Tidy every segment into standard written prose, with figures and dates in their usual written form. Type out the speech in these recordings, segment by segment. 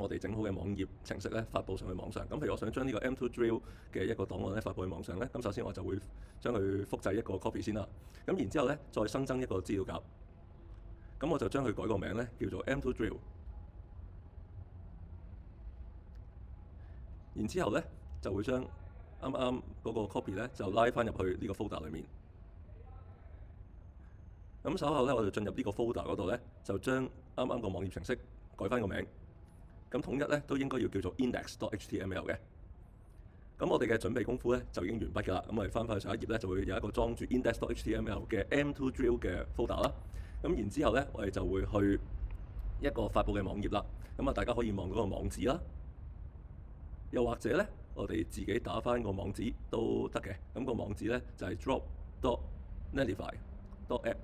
我哋整好嘅網頁程式咧發布上去網上。咁譬如我想將呢個 M2 Drill 嘅一個檔案咧發布去網上咧，咁首先我就會將佢複製一個 copy 先啦。咁然之後咧再新增一個資料夾，咁我就將佢改個名咧叫做 M2 Drill。然之後咧就會將啱啱嗰個 copy 咧就拉翻入去呢個 folder 裏面。咁稍後咧我就進入呢個 folder 嗰度咧，就將啱啱個網頁程式改翻個名。咁統一咧都應該要叫做 index.html 嘅。咁我哋嘅準備功夫咧就已經完畢㗎啦。咁我哋翻返去上一頁咧就會有一個裝住 index.html 嘅 M2 Drill 嘅 folder 啦。咁然之後咧我哋就會去一個發布嘅網頁啦。咁啊大家可以望嗰個網址啦。又或者咧，我哋自己打返個網址都得嘅。咁個網址咧就係 drop.netlify.app。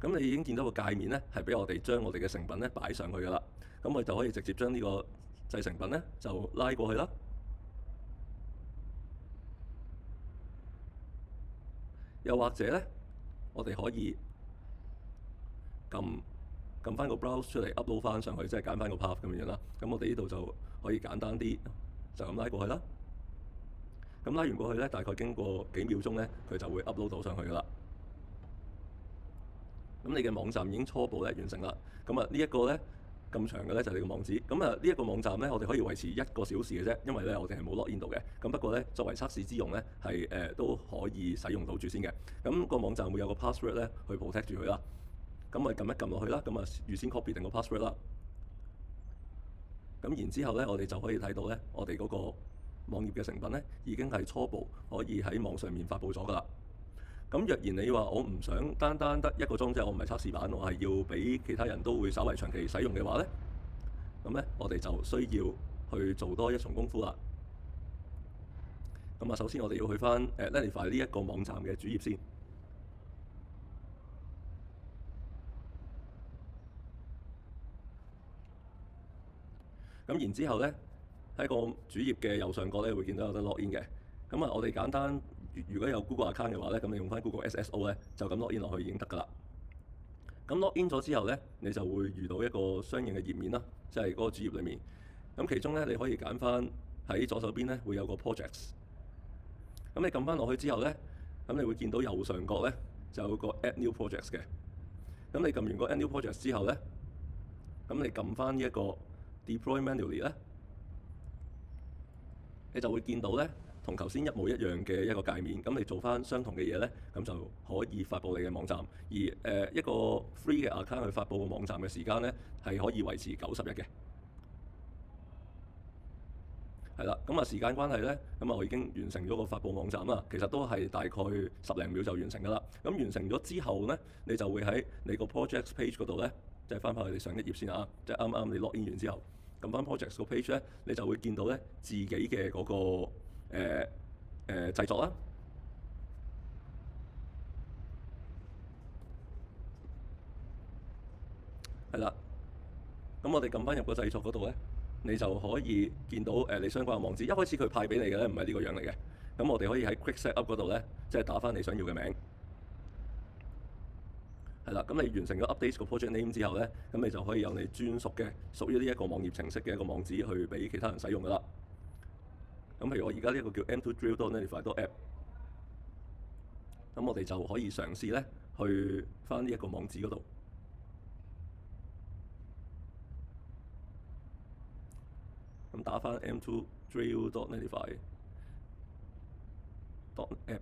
咁你已經見到個界面咧，係俾我哋將我哋嘅成品咧擺上去㗎啦。咁我哋就可以直接將呢個製成品咧就拉過去啦。又或者咧，我哋可以撳翻個 browse 出嚟 upload 翻上去，即係揀翻個 path 咁樣啦。咁我哋呢度就可以簡單啲，就咁拉過去啦。咁拉完過去咧，大概經過幾秒鐘咧，佢就會 upload 到上去㗎啦。咁你嘅網站已經初步咧完成啦。咁啊呢一個咧咁長嘅咧就係你個網址。咁啊呢一個網站咧，我哋可以維持1個小時嘅啫，因為咧我哋係冇 login 到嘅。咁不過咧作為測試之用咧，係都可以使用到住先嘅。咁個網站會有個 password 咧去 protect 住佢啦。咁我哋撳一撳落去啦，咁啊預先 copy 定個 password 啦。咁然之後咧，我哋就可以睇到咧，我哋嗰個網頁嘅成品咧已經係初步可以喺網上面發布咗㗎啦。咁若然你話我唔想單單得一個裝置，我唔係測試版，我係要俾其他人都會稍為長期使用嘅話咧，咁咧我哋就需要去做多一重功夫啦。咁啊，首先我哋要去翻Netlify 呢一個網站嘅主頁先。咁然之後咧，喺個主頁嘅右上角咧會見到有得 login 嘅。咁啊，我哋簡單如果有 Google account 嘅話咧，咁你用翻 Google SSO 咧，就咁 login 落去已經得㗎啦。咁 login 咗之後咧，你就會遇到一個相應嘅頁面啦，即係嗰個主頁裡面。咁其中咧，你可以揀翻喺左手邊咧會有個 projects。咁你撳翻落去之後咧，咁你會見到右上角咧就有個 add new projects 嘅。咁你撳完個 add new projects 之後咧，咁你撳翻呢一個 deploy manually 咧，你就會見到咧同頭先一模一樣嘅一個界面。咁你做翻相同嘅嘢咧，咁就可以發布你嘅網站。而一個 free 嘅 account 去發布個網站嘅時間咧，係可以維持90日嘅。係啦，咁啊時間關係咧，咁啊我已經完成咗個發布網站啦。其實都係大概10零秒就完成㗎啦。咁完成咗之後咧，你就會喺你個 projects page 嗰度咧，即係翻返去你上一頁先啊。即係啱啱你 login 完之後，撳翻 projects 個 page 咧，你就會見到咧自己嘅嗰個製作啦。係啦，咁我哋撳翻入個製作嗰度咧，你就可以見到你相關嘅網址。一開始佢派俾你嘅咧唔係呢個樣嚟嘅。咁我哋可以喺 Quick Set Up 嗰度咧，即係打翻你想要嘅名。係啦，咁你完成咗 update 個 project name 之後咧，咁你就可以有你專屬嘅屬於呢一個網頁程式嘅一個網址去俾其他人使用㗎啦。咁譬如我而家呢一個叫 M2Drill.netlify.app， 咁我哋就可以嘗試咧去翻呢一個網址嗰度。咁打翻 M2Drill.netlify.app。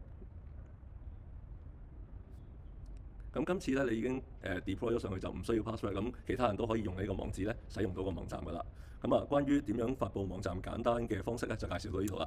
咁今次咧，你已經deploy 咗上去，就唔需要 password。咁其他人都可以用呢個網址咧，使用到個網站㗎啦。咁啊，關於點樣發布網站簡單嘅方式咧，就介紹到呢度啦。